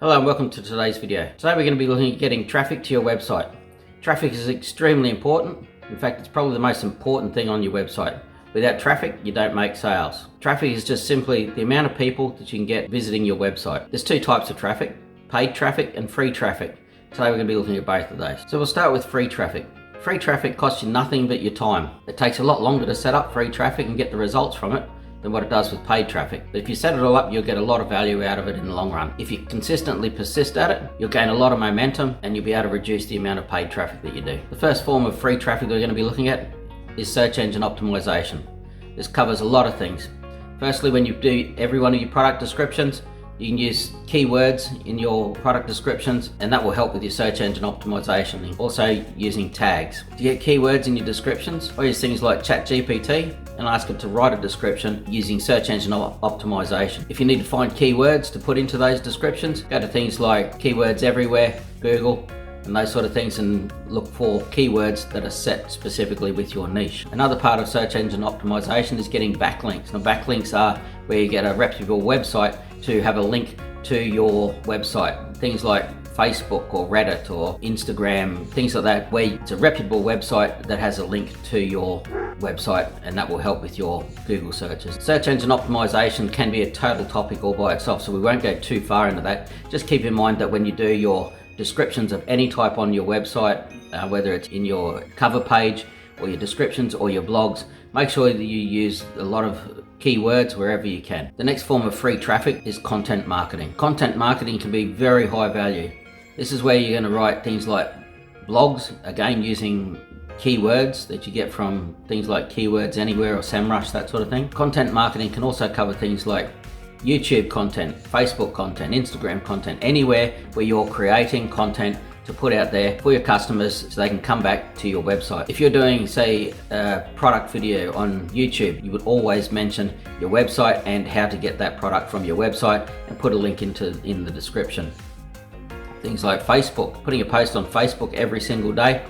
Hello and welcome to today's video. Today we're going to be looking at getting traffic to your website. Traffic is extremely important. In fact, it's probably the most important thing on your website. Without traffic, you don't make sales. Traffic is just simply the amount of people that you can get visiting your website. There's two types of traffic, paid traffic and free traffic. Today we're going to be looking at both of those. So we'll start with free traffic. Free traffic costs you nothing but your time. It takes a lot longer to set up free traffic and get the results from it than what it does with paid traffic. But if you set it all up, you'll get a lot of value out of it in the long run. If you consistently persist at it, you'll gain a lot of momentum and you'll be able to reduce the amount of paid traffic that you do. The first form of free traffic we're going to be looking at is search engine optimization. This covers a lot of things. Firstly, when you do every one of your product descriptions, you can use keywords in your product descriptions, and that will help with your search engine optimization. And also using tags. To get keywords in your descriptions, I use things like ChatGPT and ask it to write a description using search engine optimization. If you need to find keywords to put into those descriptions, go to things like Keywords Everywhere, Google, and those sort of things, and look for keywords that are set specifically with your niche. Another part of search engine optimization is getting backlinks. Now, backlinks are where you get a reputable website to have a link to your website. Things like Facebook or Reddit or Instagram, things like that, where it's a reputable website that has a link to your website, and that will help with your Google searches. Search engine optimization can be a total topic all by itself, so we won't go too far into that. Just keep in mind that when you do your descriptions of any type on your website, whether it's in your cover page or your descriptions or your blogs, make sure that you use a lot of keywords wherever you can. The next form of free traffic is content marketing. Content marketing can be very high value. This is where you're going to write things like blogs, again using keywords that you get from things like Keywords Anywhere or SEMrush, that sort of thing. Content marketing can also cover things like YouTube content, Facebook content, Instagram content, anywhere where you're creating content to put out there for your customers so they can come back to your website. If you're doing, say, a product video on YouTube, you would always mention your website and how to get that product from your website and put a link in the description. Things like Facebook, putting a post on Facebook every single day.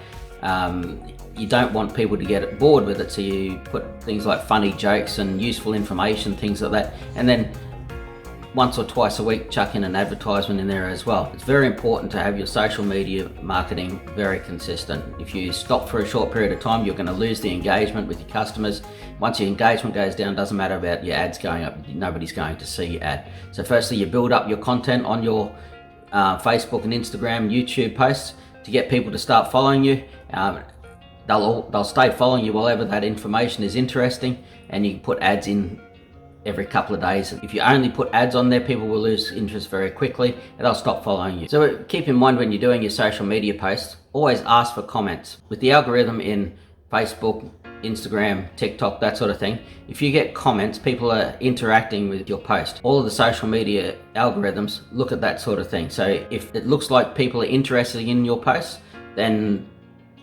You don't want people to get bored with it, so you put things like funny jokes and useful information, things like that, and then once or twice a week chuck in an advertisement in there as well. It's very important to have your social media marketing very consistent. If you stop for a short period of time, you're going to lose the engagement with your customers. Once your engagement goes down, doesn't matter about your ads going up, nobody's going to see your ad. So firstly, you build up your content on your Facebook and Instagram, YouTube posts to get people to start following you. They'll stay following you wherever that information is interesting, and you can put ads in every couple of days. If you only put ads on there, people will lose interest very quickly and they'll stop following you. So keep in mind when you're doing your social media posts, always ask for comments. With the algorithm in Facebook, Instagram, TikTok, that sort of thing, if you get comments, people are interacting with your post. All of the social media algorithms look at that sort of thing. So if it looks like people are interested in your posts, then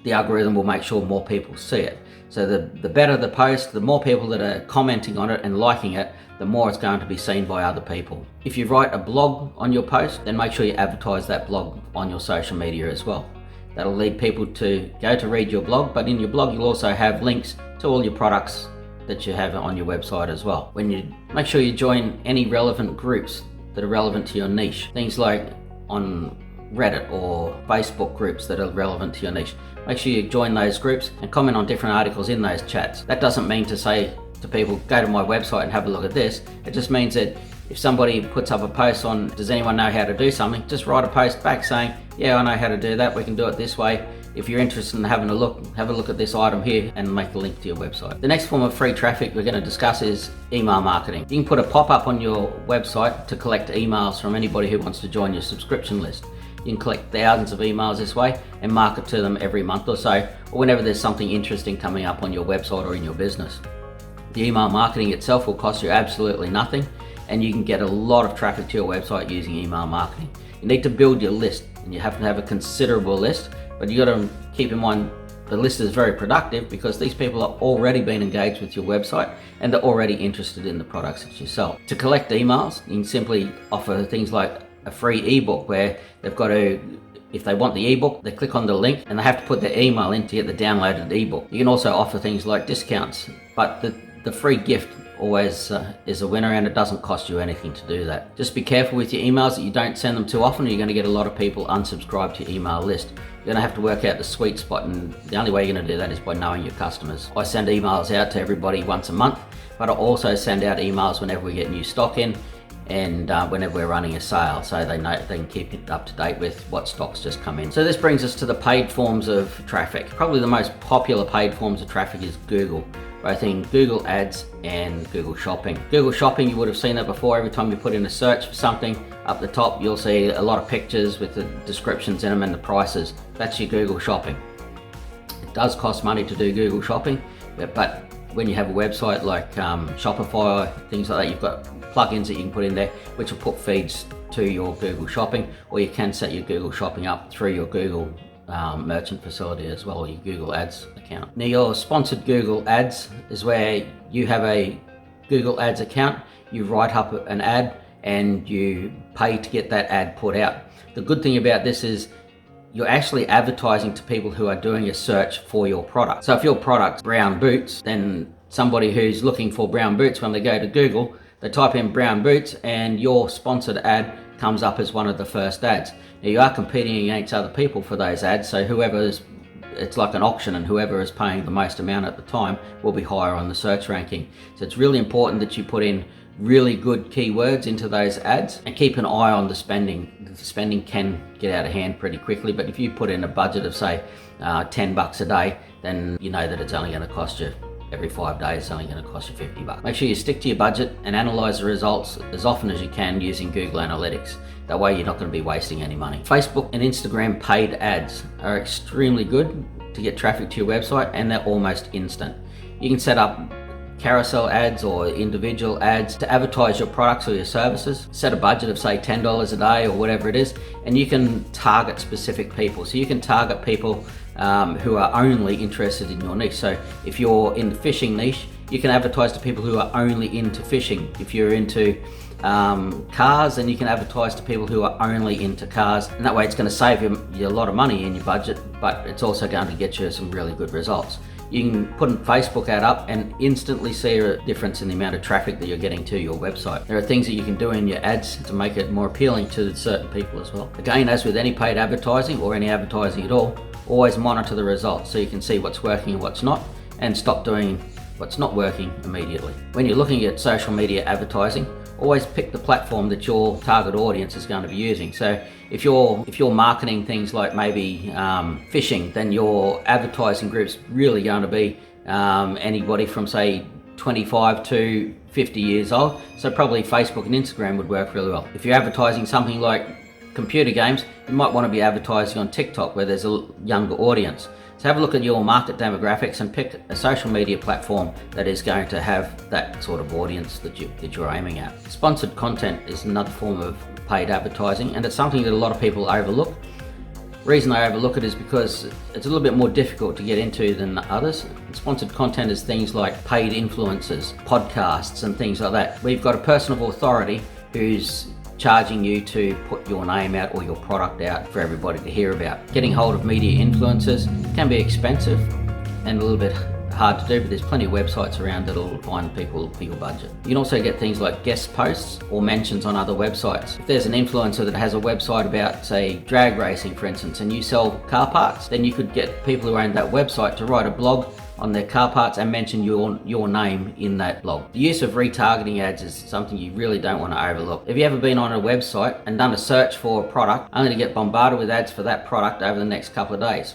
the algorithm will make sure more people see it. So the better the post, the more people that are commenting on it and liking it, the more it's going to be seen by other people. If you write a blog on your post, then make sure you advertise that blog on your social media as well. That'll lead people to go to read your blog, but in your blog you'll also have links to all your products that you have on your website as well. When you make sure you join any relevant groups that are relevant to your niche, things like on Reddit or Facebook groups that are relevant to your niche. Make sure you join those groups and comment on different articles in those chats. That doesn't mean to say to people, go to my website and have a look at this. It just means that if somebody puts up a post on, does anyone know how to do something? Just write a post back saying, yeah, I know how to do that. We can do it this way. If you're interested in having a look, have a look at this item here and make the link to your website. The next form of free traffic we're going to discuss is email marketing. You can put a pop-up on your website to collect emails from anybody who wants to join your subscription list. You can collect thousands of emails this way and market to them every month or so, or whenever there's something interesting coming up on your website or in your business. The email marketing itself will cost you absolutely nothing, and you can get a lot of traffic to your website using email marketing. You need to build your list, and you have to have a considerable list, but you got to keep in mind the list is very productive because these people are already been engaged with your website and they're already interested in the products that you sell. To collect emails, you can simply offer things like a free ebook where they've got to, if they want the ebook, they click on the link and they have to put their email in to get the downloaded ebook. You can also offer things like discounts, but the free gift always is a winner, and it doesn't cost you anything to do that. Just be careful with your emails that you don't send them too often, or you're going to get a lot of people unsubscribe to your email list. You're going to have to work out the sweet spot, and the only way you're going to do that is by knowing your customers. I send emails out to everybody once a month, but I also send out emails whenever we get new stock in, and whenever we're running a sale, so they know they can keep it up to date with what stocks just come in. So this brings us to the paid forms of traffic. Probably the most popular paid forms of traffic is Google, both in Google Ads and Google Shopping. Google Shopping, you would have seen that before. Every time you put in a search for something, up the top you'll see a lot of pictures with the descriptions in them and the prices. That's your Google Shopping. It does cost money to do Google Shopping, but when you have a website like Shopify, things like that, you've got plugins that you can put in there which will put feeds to your Google Shopping, or you can set your Google Shopping up through your Google merchant facility as well, or your Google Ads account. Now, your sponsored Google Ads is where you have a Google Ads account, you write up an ad and you pay to get that ad put out. The good thing about this is you're actually advertising to people who are doing a search for your product. So if your product's brown boots, then somebody who's looking for brown boots, when they go to Google, they type in brown boots and your sponsored ad comes up as one of the first ads. Now, you are competing against other people for those ads, so it's like an auction, and whoever is paying the most amount at the time will be higher on the search ranking. So it's really important that you put in really good keywords into those ads and keep an eye on the spending. The spending can get out of hand pretty quickly, but if you put in a budget of say $10 a day, then you know that it's only going to cost you every 5 days, it's only going to cost you $50. Make sure you stick to your budget and analyze the results as often as you can using Google Analytics. That way you're not going to be wasting any money. Facebook and Instagram paid ads are extremely good to get traffic to your website, and they're almost instant. You can set up carousel ads or individual ads to advertise your products or your services. Set a budget of say $10 a day or whatever it is, and you can target specific people. So you can target people who are only interested in your niche. So if you're in the fishing niche, you can advertise to people who are only into fishing. If you're into cars, then you can advertise to people who are only into cars, and that way it's going to save you a lot of money in your budget, but it's also going to get you some really good results. You can put a Facebook ad up and instantly see a difference in the amount of traffic that you're getting to your website. There are things that you can do in your ads to make it more appealing to certain people as well. Again, as with any paid advertising or any advertising at all, always monitor the results so you can see what's working and what's not, and stop doing what's not working immediately. When you're looking at social media advertising, always pick the platform that your target audience is going to be using. So if you're marketing things like maybe fishing, then your advertising group's really going to be anybody from say 25 to 50 years old. So probably Facebook and Instagram would work really well. If you're advertising something like computer games, you might want to be advertising on TikTok where there's a younger audience. So have a look at your market demographics and pick a social media platform that is going to have that sort of audience that you're aiming at. Sponsored content is another form of paid advertising, and it's something that a lot of people overlook. The reason I overlook it is because it's a little bit more difficult to get into than others. Sponsored content is things like paid influencers, podcasts and things like that, where you've got a person of authority who's charging you to put your name out or your product out for everybody to hear about. Getting hold of media influencers can be expensive and a little bit hard to do, but there's plenty of websites around that'll find people for your budget. You can also get things like guest posts or mentions on other websites. If there's an influencer that has a website about, say, drag racing, for instance, and you sell car parts, then you could get people who own that website to write a blog on their car parts and mention your name in that blog. The use of retargeting ads is something you really don't want to overlook. Have you ever been on a website and done a search for a product only to get bombarded with ads for that product over the next couple of days?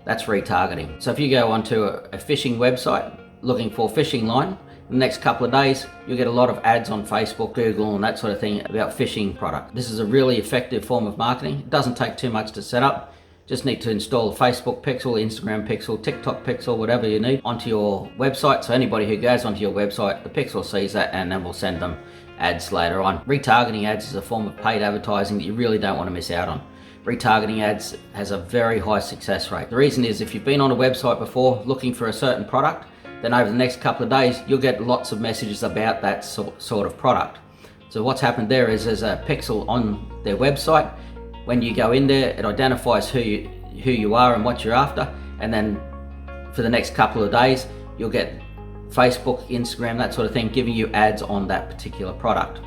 That's retargeting. So if you go onto a fishing website looking for fishing line, in the next couple of days you'll get a lot of ads on Facebook, Google and that sort of thing about fishing product. This is a really effective form of marketing. It doesn't take too much to set up. Just need to install a Facebook pixel, Instagram pixel, TikTok pixel, whatever you need onto your website. So anybody who goes onto your website, the pixel sees that and then we'll send them ads later on. Retargeting ads is a form of paid advertising that you really don't want to miss out on. Retargeting ads has a very high success rate. The reason is if you've been on a website before looking for a certain product, then over the next couple of days, you'll get lots of messages about that sort of product. So what's happened there is there's a pixel on their website. When you go in there, it identifies who you are and what you're after, and then for the next couple of days, you'll get Facebook, Instagram, that sort of thing, giving you ads on that particular product.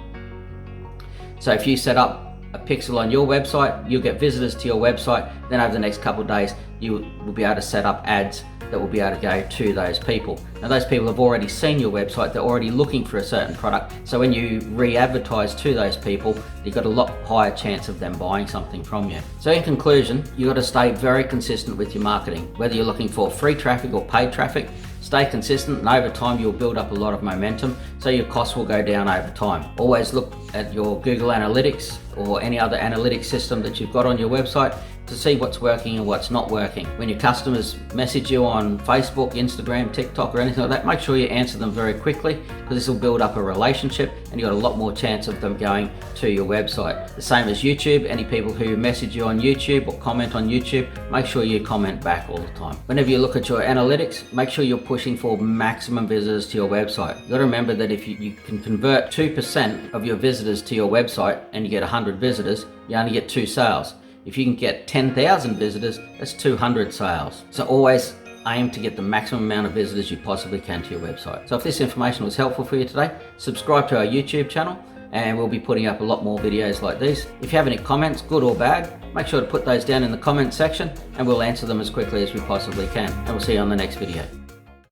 So if you set up a pixel on your website, you'll get visitors to your website. Then over the next couple of days, you will be able to set up ads that will be able to go to those people. Now those people have already seen your website, they're already looking for a certain product. So when you re-advertise to those people, you've got a lot higher chance of them buying something from you. So in conclusion, you've got to stay very consistent with your marketing. Whether you're looking for free traffic or paid traffic, stay consistent, and over time you'll build up a lot of momentum, so your costs will go down over time. Always look at your Google Analytics or any other analytics system that you've got on your website to see what's working and what's not working. When your customers message you on Facebook, Instagram, TikTok or anything like that, make sure you answer them very quickly, because this will build up a relationship and you've got a lot more chance of them going to your website. The same as YouTube. Any people who message you on YouTube or comment on YouTube, make sure you comment back all the time. Whenever you look at your analytics, make sure you're pushing for maximum visitors to your website. You've got to remember that if you can convert 2% of your visitors to your website and you get 100 visitors, you only get 2 sales. If you can get 10,000 visitors, that's 200 sales. So always aim to get the maximum amount of visitors you possibly can to your website. So if this information was helpful for you today, subscribe to our YouTube channel and we'll be putting up a lot more videos like these. If you have any comments, good or bad, make sure to put those down in the comment section and we'll answer them as quickly as we possibly can. And we'll see you on the next video.